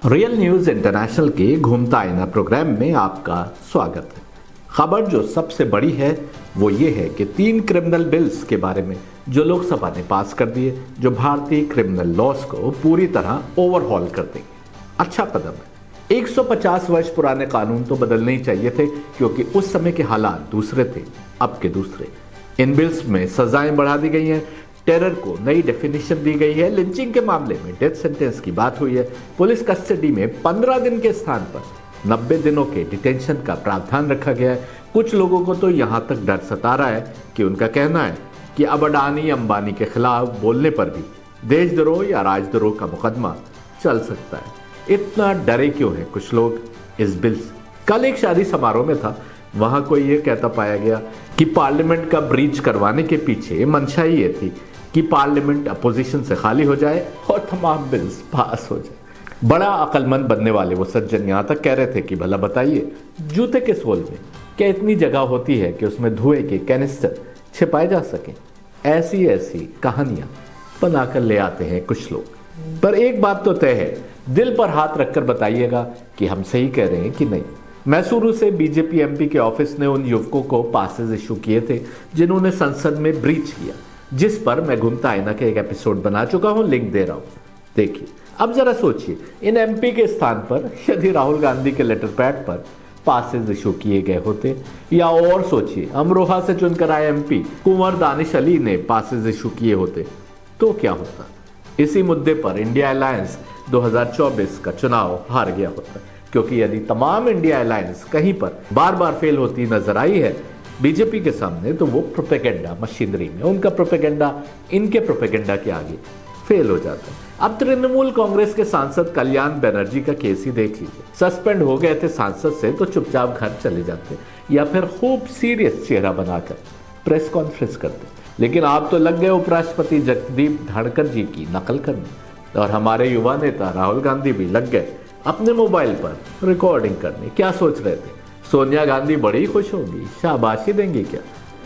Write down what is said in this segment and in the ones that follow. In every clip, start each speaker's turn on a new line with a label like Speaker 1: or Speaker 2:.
Speaker 1: Real news international के घूमता आईना प्रोग्राम में आपका स्वागत है। खबर जो सबसे बड़ी है वो ये है कि 3 क्रिमिनल बिल्स के बारे में जो लोकसभा ने पास कर दिए, जो भारतीय क्रिमिनल लॉस को पूरी तरह ओवरहॉल कर देंगे। अच्छा कदम है। 150 वर्ष पुराने कानून तो बदलने ही चाहिए थे, क्योंकि उस समय के हालात दूसरे थे, अब के दूसरे। इन बिल्स में सजाएं बढ़ा दी गई हैं, टेरर को नई डेफिनेशन दी गई है, लिंचिंग के मामले में डेथ सेंटेंस की बात हुई है, पुलिस कस्टडी में 15 दिन के स्थान पर 90 दिनों के डिटेंशन का प्रावधान रखा गया है। कुछ लोगों को तो यहां तक डर सता रहा है कि उनका कहना है कि अब अडानी अंबानी के खिलाफ बोलने पर भी देशद्रोह या राजद्रोह का मुकदमा चल सकता है। इतना डरे क्यों है कुछ लोग इस बिल से? कल एक शादी समारोह में था, वहां कोई ये कहता पाया गया कि पार्लियामेंट का ब्रीच करवाने के पीछे मंशा ही ये थी कि पार्लियामेंट अपोजिशन से खाली हो जाए और तमाम बिल्स पास हो जाए। बड़ा अक्लमंद बनने वाले वो सज्जन यहां तक कह रहे थे कि भला बताइए, जूते के सोल में क्या इतनी जगह होती है कि उसमें धुएं के कैनिस्टर छिपाए जा सके? ऐसी ऐसी कहानियां बनाकर ले आते हैं कुछ लोग। पर एक बात तो तय है, दिल पर हाथ रखकर बताइएगा कि हम सही कह रहे हैं कि नहीं। मैसूरू से बीजेपी एमपी के ऑफिस ने उन युवकों को पासेज इशू किए थे जिन्होंने संसद में ब्रीच किया, जिस पर मैं घूमता आईना के एक एपिसोड बना चुका हूं, लिंक दे रहा हूं, देखिए। अब जरा सोचिए, इन एमपी के स्थान पर यदि राहुल गांधी के लेटर पैड पर पासेज इशू किए गए होते, या और सोचिए अमरोहा से चुनकर आए एमपी कुंवर दानिश अली ने पासेज इशू किए होते, तो क्या होता? इसी मुद्दे पर इंडिया अलायंस 2024 का चुनाव हार गया होता, क्योंकि यदि तमाम इंडिया अलायंस कहीं पर बार बार फेल होती नजर आई है बीजेपी के सामने, तो वो प्रोपेगेंडा मशीनरी में उनका प्रोपेगेंडा इनके प्रोपेगेंडा के आगे फेल हो जाता है। अब तृणमूल कांग्रेस के सांसद कल्याण बनर्जी का केस ही देख लीजिए। सस्पेंड हो गए थे सांसद से तो चुपचाप घर चले जाते, या फिर खूब सीरियस चेहरा बनाकर प्रेस कॉन्फ्रेंस करते। लेकिन आप तो लग गए उपराष्ट्रपति जगदीप धनखड़ जी की नकल करने, और हमारे युवा नेता राहुल गांधी भी लग गए अपने मोबाइल पर रिकॉर्डिंग करने। क्या सोच रहे थे सोनिया गांधी बड़ी खुश होंगी, शाबाशी देंगी क्या?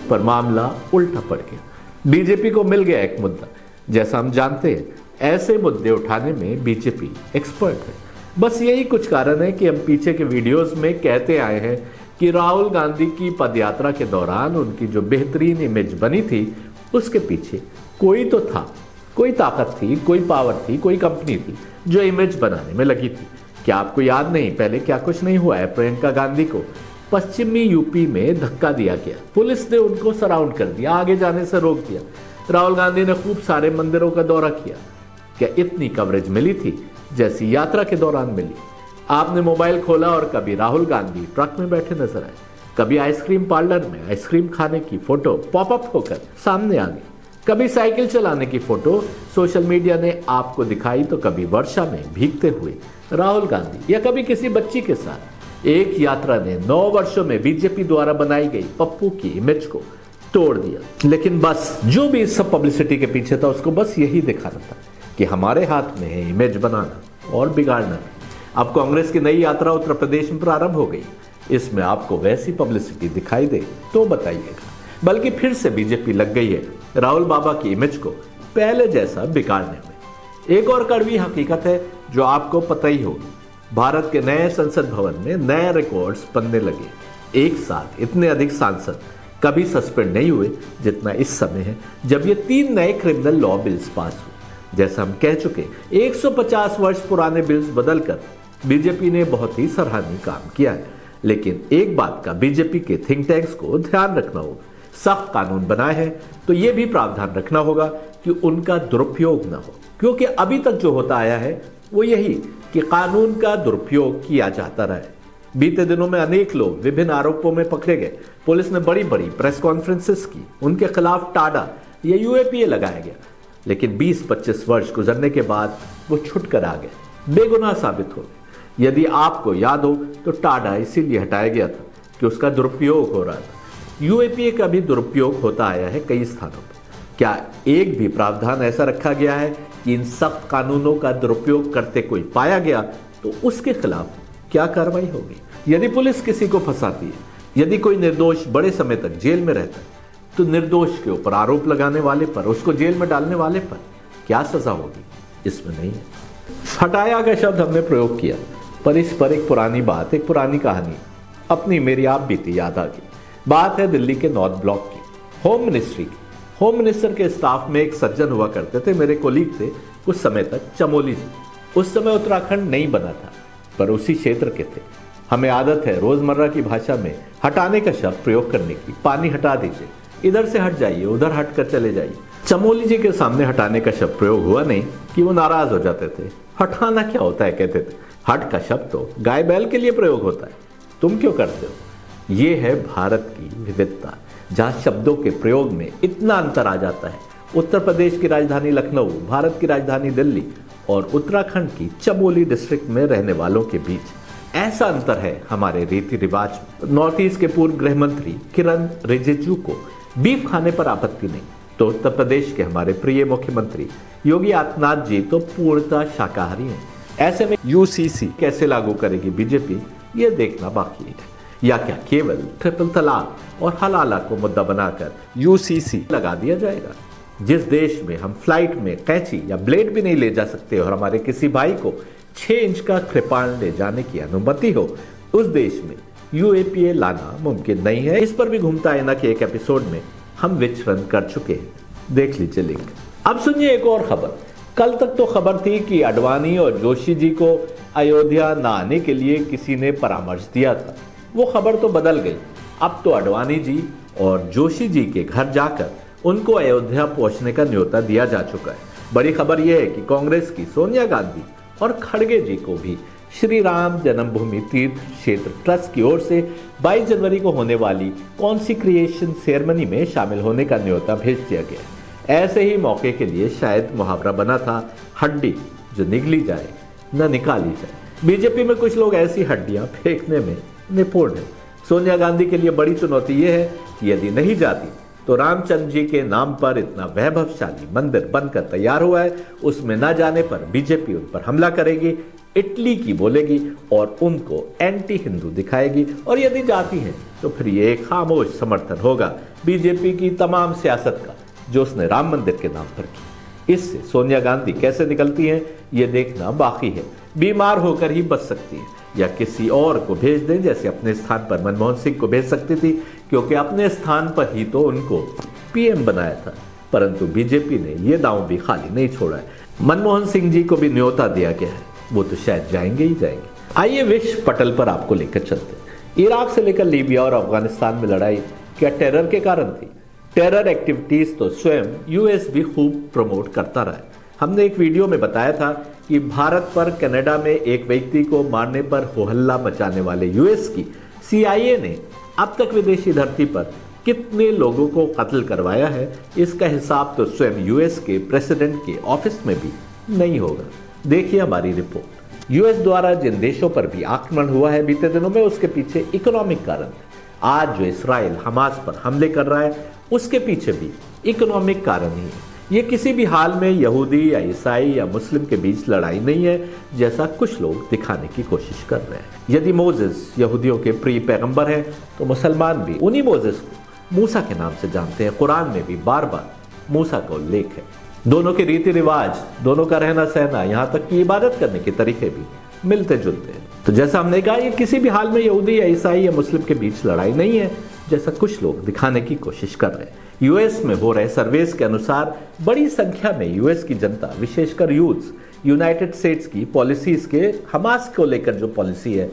Speaker 1: पर मामला उल्टा पड़ गया। बीजेपी को मिल गया एक मुद्दा। जैसा हम जानते हैं, ऐसे मुद्दे उठाने में बीजेपी एक्सपर्ट है। बस यही कुछ कारण है कि हम पीछे के वीडियोस में कहते आए हैं कि राहुल गांधी की पदयात्रा के दौरान उनकी जो बेहतरीन इमेज बनी थी, उसके पीछे कोई तो था, कोई ताकत थी, कोई पावर थी, कोई कंपनी थी जो इमेज बनाने में लगी थी। क्या आपको याद नहीं पहले क्या कुछ नहीं हुआ है? प्रियंका गांधी को पश्चिमी यूपी में धक्का दिया गया, पुलिस ने उनको सराउंड कर दिया, आगे जाने से रोक दिया। राहुल गांधी ने खूब सारे मंदिरों का दौरा किया। क्या इतनी कवरेज मिली थी जैसी यात्रा के दौरान मिली? आपने मोबाइल खोला और कभी राहुल गांधी ट्रक में बैठे नजर आए, कभी आइसक्रीम पार्लर में आइसक्रीम खाने की फोटो पॉपअप होकर सामने आ गई, कभी साइकिल चलाने की फोटो सोशल मीडिया ने आपको दिखाई, तो कभी वर्षा में भीगते हुए राहुल गांधी, या कभी किसी बच्ची के साथ। एक यात्रा ने 9 वर्षों में बीजेपी द्वारा बनाई गई पप्पू की इमेज को तोड़ दिया। लेकिन बस जो भी इस सब पब्लिसिटी के पीछे था, उसको बस यही दिखाना था कि हमारे हाथ में है इमेज बनाना और बिगाड़ना। अब कांग्रेस की नई यात्रा उत्तर प्रदेश में प्रारंभ हो गई, इसमें आपको वैसी पब्लिसिटी दिखाई दे तो बताइएगा। बल्कि फिर से बीजेपी लग गई है राहुल बाबा की इमेज को पहले जैसा बिगाड़ने में। एक और कड़वी हकीकत है जो आपको पता ही होगी, भारत के नए संसद भवन में नए रिकॉर्ड्स बनने लगे। एक साथ इतने अधिक सांसद कभी सस्पेंड नहीं हुए जितना इस समय है, जब ये 3 नए क्रिमिनल लॉ बिल्स पास हुए। जैसा हम कह चुके, 150 वर्ष पुराने बिल्स बदलकर बीजेपी ने बहुत ही सराहनीय काम किया है। लेकिन एक बात का बीजेपी के थिंक टैंक्स को ध्यान रखना होगा, सख्त कानून बनाए हैं तो यह भी प्रावधान रखना होगा कि उनका दुरुपयोग ना हो, क्योंकि अभी तक जो होता आया है वो यही कि कानून का दुरुपयोग किया जाता रहा है। बीते दिनों में अनेक लोग विभिन्न आरोपों में पकड़े गए, पुलिस ने बड़ी बड़ी प्रेस कॉन्फ्रेंसेस की, उनके खिलाफ टाडा या यूएपीए लगाया गया। लेकिन 20-25 वर्ष गुजरने के बाद वो छुट कर आ गए, बेगुनाह साबित हो गए। यदि आपको याद हो तो टाडा इसीलिए हटाया गया था कि उसका दुरुपयोग हो रहा था। यूएपीए का भी दुरुपयोग होता आया है कई स्थानों पर। क्या एक भी प्रावधान ऐसा रखा गया है कि इन सख्त कानूनों का दुरुपयोग करते कोई पाया गया तो उसके खिलाफ क्या कार्रवाई होगी? यदि पुलिस किसी को फंसाती है, यदि कोई निर्दोष बड़े समय तक जेल में रहता है, तो निर्दोष के ऊपर आरोप लगाने वाले पर, उसको जेल में डालने वाले पर क्या सजा होगी? इसमें नहीं है। हटाया का शब्द हमने प्रयोग किया, पर इस पर एक पुरानी बात, एक पुरानी कहानी अपनी मेरी आप बीती याद आ गई। बात है दिल्ली के नॉर्थ ब्लॉक की, होम मिनिस्ट्री की। होम मिनिस्टर के स्टाफ में एक सज्जन हुआ करते थे, मेरे कोलीग थे कुछ समय तक, चमोली जी। उस समय उत्तराखंड नहीं बना था, पर उसी क्षेत्र के थे। हमें आदत है रोजमर्रा की भाषा में हटाने का शब्द प्रयोग करने की। पानी हटा दीजिए, इधर से हट जाइए, उधर हट कर चले जाइए। चमोली जी के सामने हटाने का शब्द प्रयोग हुआ नहीं कि वो नाराज हो जाते थे। हटाना क्या होता है कहते थे, हट का शब्द तो गाय बैल के लिए प्रयोग होता है, तुम क्यों करते हो। ये है भारत की विविधता, जहां शब्दों के प्रयोग में इतना अंतर आ जाता है। उत्तर प्रदेश की राजधानी लखनऊ, भारत की राजधानी दिल्ली और उत्तराखंड की चमोली डिस्ट्रिक्ट में रहने वालों के बीच ऐसा अंतर है हमारे रीति रिवाज। नॉर्थ ईस्ट के पूर्व गृह मंत्री किरण रिजिजू को बीफ खाने पर आपत्ति नहीं, तो उत्तर प्रदेश के हमारे प्रिय मुख्यमंत्री योगी आदित्यनाथ जी तो पूर्णतः शाकाहारी हैं। ऐसे में यूसीसी कैसे लागू करेगी बीजेपी, ये देखना बाकी है। या क्या केवल ट्रिपल तलाक और हलाला को मुद्दा बनाकर यूसीसी लगा दिया जाएगा। जिस देश में हम फ्लाइट में कैंची या ब्लेड भी नहीं ले जा सकते और हमारे किसी भाई को 6 इंच का कृपाण ले जाने की अनुमति हो, उस देश में यूएपीए लाना मुमकिन नहीं है। इस पर भी घूमता आईना के एक एपिसोड में हम विचरण कर चुके हैं, देख लीजिए लिंक। अब सुनिए एक और खबर। कल तक तो खबर थी कि आडवाणी और जोशी जी को अयोध्या न आने के लिए किसी ने परामर्श दिया था, वो खबर तो बदल गई। अब तो आडवाणी जी और जोशी जी के घर जाकर उनको अयोध्या पहुंचने का न्योता दिया जा चुका है। बड़ी खबर यह है कि कांग्रेस की सोनिया गांधी और खड़गे जी को भी श्री राम जन्मभूमि तीर्थ क्षेत्र ट्रस्ट की ओर से 22 जनवरी को होने वाली कॉन्सिक्रिएशन सेरेमनी में शामिल होने का न्योता भेज दिया गया। ऐसे ही मौके के लिए शायद मुहावरा बना था, हड्डी जो निगली जाए न निकाली जाए। बीजेपी में कुछ लोग ऐसी हड्डियां फेंकने में निपुण है। सोनिया गांधी के लिए बड़ी चुनौती यह है कि यदि नहीं जाती तो रामचंद्र जी के नाम पर इतना वैभवशाली मंदिर बनकर तैयार हुआ है, उसमें न जाने पर बीजेपी उन पर हमला करेगी, इटली की बोलेगी और उनको एंटी हिंदू दिखाएगी। और यदि जाती है तो फिर ये खामोश समर्थन होगा बीजेपी की तमाम सियासत का जो उसने राम मंदिर के नाम पर की। इससे सोनिया गांधी कैसे निकलती हैं ये देखना बाकी है। बीमार होकर ही बच सकती है या किसी और को भेज दें, जैसे अपने स्थान पर मनमोहन सिंह को भेज सकती थी, क्योंकि अपने स्थान पर ही तो उनको पीएम बनाया था। परंतु बीजेपी ने यह दांव भी खाली नहीं छोड़ा है। मनमोहन सिंह जी को भी न्योता दिया गया है, वो तो शायद जाएंगे ही जाएंगे। आइए विश्व पटल पर आपको लेकर चलते हैं। इराक से लेकर लीबिया और अफगानिस्तान में लड़ाई क्या टेरर के कारण थी? टेरर एक्टिविटीज तो स्वयं यूएस भी खूब प्रमोट करता रहा है। हमने एक वीडियो में बताया था कि भारत पर कनाडा में एक व्यक्ति को मारने पर होहल्ला मचाने वाले यूएस की सीआईए ने अब तक विदेशी धरती पर कितने लोगों को कत्ल करवाया है, इसका हिसाब तो स्वयं यूएस के प्रेसिडेंट के ऑफिस में भी नहीं होगा। देखिए हमारी रिपोर्ट। यूएस द्वारा जिन देशों पर भी आक्रमण हुआ है बीते दिनों में, उसके पीछे इकोनॉमिक कारण है। आज जो इसराइल हमास पर हमले कर रहा है, उसके पीछे भी इकोनॉमिक कारण ही है। ये किसी भी हाल में यहूदी या ईसाई या मुस्लिम के बीच लड़ाई नहीं है, जैसा कुछ लोग दिखाने की कोशिश कर रहे हैं। यदि मोसेस यहूदियों के प्रिय पैगंबर हैं, तो मुसलमान भी उन्हीं मोसेस को मूसा के नाम से जानते हैं। कुरान में भी बार बार मूसा का उल्लेख है। दोनों के रीति रिवाज, दोनों का रहना सहना, यहाँ तक कि इबादत करने के तरीके भी मिलते जुलते हैं। तो जैसा हमने कहा, ये किसी भी हाल में यहूदी या ईसाई या मुस्लिम के बीच लड़ाई नहीं है, जैसा कुछ लोग दिखाने की कोशिश कर रहे हैं। यूएस में हो रहे सर्वेस के अनुसार बड़ी संख्या में यूएस की जनता, विशेषकर यूथ्स, यूनाइटेड स्टेट्स की पॉलिसीज के, हमास को लेकर जो पॉलिसी है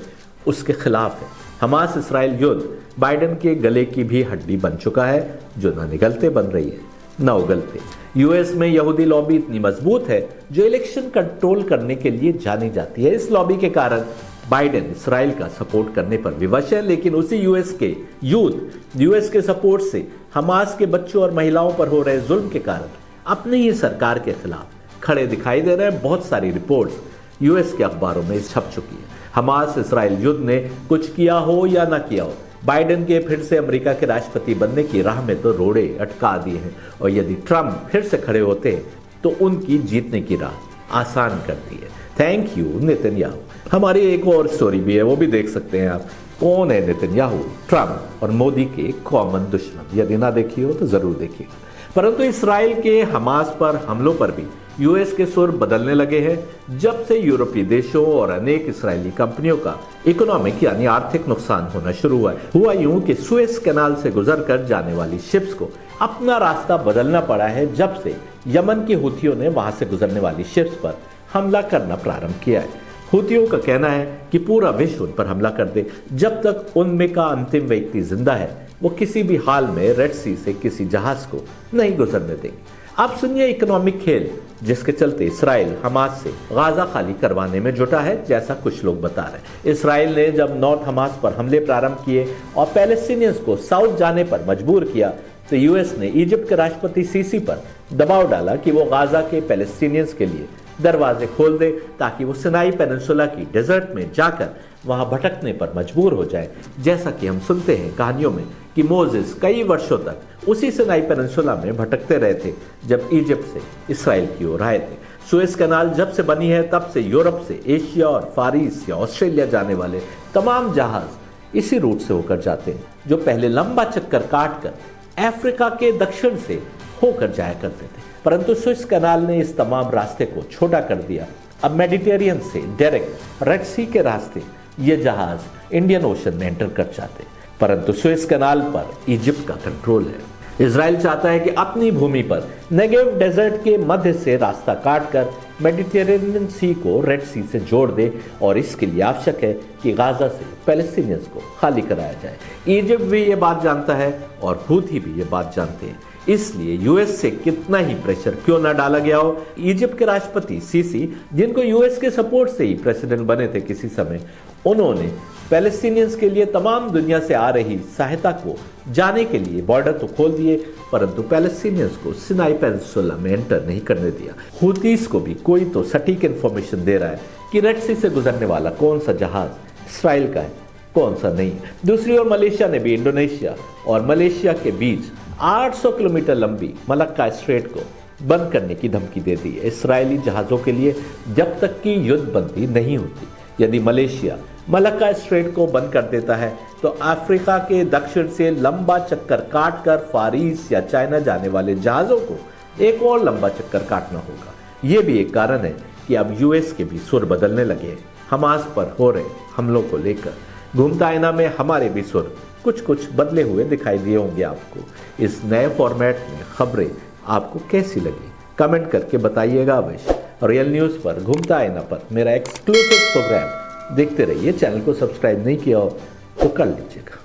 Speaker 1: उसके खिलाफ है। हमास इसराइल युद्ध बाइडेन के गले की भी हड्डी बन चुका है, जो न निगलते बन रही है न उगलते। यूएस में यहूदी लॉबी इतनी मजबूत है जो इलेक्शन कंट्रोल करने के लिए जानी जाती है। इस लॉबी के कारण बाइडेन इसराइल का सपोर्ट करने पर विवश है, लेकिन उसी यूएस के यूथ, यूएस के सपोर्ट से हमास के बच्चों और महिलाओं पर हो रहे जुल्म के कारण अपनी ही सरकार के खिलाफ खड़े दिखाई दे रहे हैं। बहुत सारी रिपोर्ट्स यूएस के अखबारों में छप चुकी है। हमास इसराइल युद्ध ने कुछ किया हो या ना किया हो, बाइडेन के फिर से अमेरिका के राष्ट्रपति बनने की राह में तो रोड़े अटका दिए हैं, और यदि ट्रंप फिर से खड़े होते हैं तो उनकी जीतने की राह आसान कर दी है। Thank you Netanyahu. हमारी एक और स्टोरी भी है, वो भी देख सकते हैं आप। कौन है नेतन्याहू? ट्रंप और मोदी के कॉमन दुश्मन। यदि ना देखी हो तो जरूर देखिएगा। परंतु इसराइल के हमास पर हमलों पर भी यूएस के सुर बदलने लगे हैं जब से यूरोपीय देशों और अनेक इस्राएली कंपनियों का इकोनॉमिक यानी आर्थिक नुकसान होना शुरू हुआ यूं कि सुएज कैनाल से गुजरकर जाने वाली शिप्स को अपना रास्ता बदलना पड़ा है जब से यमन के हुथियों ने वहां से गुजरने वाली शिप्स पर हमला करना प्रारंभ किया है। हुथियों का कहना है कि पूरा विश्व उन पर हमला कर दे, जब तक उनमें का अंतिम व्यक्ति जिंदा है वो किसी भी हाल में रेड सी से किसी जहाज को नहीं गुजरने देंगे। अब सुनिए इकोनॉमिक खेल जिसके चलते इसराइल हमास से गाजा खाली करवाने में जुटा है, जैसा कुछ लोग बता रहे हैं। इसराइल ने जब नॉर्थ हमास पर हमले प्रारंभ किए और पैलेस्टीनियंस को साउथ जाने पर मजबूर किया तो यूएस ने इजिप्ट के राष्ट्रपति सीसी पर दबाव डाला कि वो गाजा के पैलेस्टीनियंस के लिए दरवाजे खोल दे ताकि वो सिनाई पेनिनसुला की डेजर्ट में जाकर वहां भटकने पर मजबूर हो जाए। जैसा कि हम सुनते हैं कहानियों में कि मोसेस कई वर्षों तक उसी सिनाई पेनिनसुला में भटकते रहे थे जब इजिप्ट से इसराइल की ओर आए थे। सुएज कैनाल जब से बनी है तब से यूरोप से एशिया और फारिस या ऑस्ट्रेलिया जाने वाले तमाम जहाज इसी रूट से होकर जाते हैं, जो पहले लंबा चक्कर काटकर अफ्रीका के दक्षिण से होकर जाया करते थे। परंतु सुएज कैनाल ने इस तमाम रास्ते को छोटा कर दिया। अब मेडिटेरियन से डायरेक्ट रेड सी के रास्ते ये जहाज इंडियन ओशन में एंटर कर जाते, परंतु सुएज कैनाल पर इजिप्ट का कंट्रोल है। इजराइल चाहता है कि अपनी भूमि पर नेगेव डेजर्ट के मध्य से रास्ता काटकर मेडिटेरेनियन सी को रेड सी से जोड़ दे और इसके लिए आवश्यक है कि गाजा से पैलेस्टीनियंस को खाली कराया जाए। इजिप्ट भी ये बात जानता है और हूथी भी ये बात जानते हैं, इसलिए यूएस से कितना ही प्रेशर क्यों ना डाला गया हो, इजिप्ट के राष्ट्रपति सीसी, जिनको यूएस के सपोर्ट से ही प्रेसिडेंट बने थे किसी समय, उन्होंने पैलेस्टीनियंस के लिए तमाम दुनिया से आ रही सहायता को जाने के लिए बॉर्डर तो खोल दिए, परंतु पैलेस्टीनियंस को सिनाई पेनिनसुला में एंटर नहीं करने दिया। हुतीस को भी कोई तो सटीक इंफॉर्मेशन दे रहा है कि रेड सी से गुजरने वाला कौन सा जहाज इसराइल का है, कौन सा नहीं। दूसरी ओर मलेशिया ने भी इंडोनेशिया और मलेशिया के बीच 800 किलोमीटर लंबी मलक्का स्ट्रेट को बंद करने की धमकी दे दी है इसराइली जहाजों के लिए जब तक कि युद्धबंदी नहीं होती। यदि मलेशिया मलक्का स्ट्रेट को बंद कर देता है तो अफ्रीका के दक्षिण से लंबा चक्कर काटकर फारिस या चाइना जाने वाले जहाजों को एक और लंबा चक्कर काटना होगा। ये भी एक कारण है कि अब यूएस के भी सुर बदलने लगे हैं हमास पर हो रहे हमलों को लेकर। घूमता आईना में हमारे भी सुर कुछ बदले हुए दिखाई दिए होंगे आपको। इस नए फॉर्मेट में खबरें आपको कैसी लगी कमेंट करके बताइएगा अवश्य। रियल न्यूज़ पर घूमता आईना पर मेरा एक्सक्लूसिव प्रोग्राम देखते रहिए। चैनल को सब्सक्राइब नहीं किया हो तो कर लीजिएगा।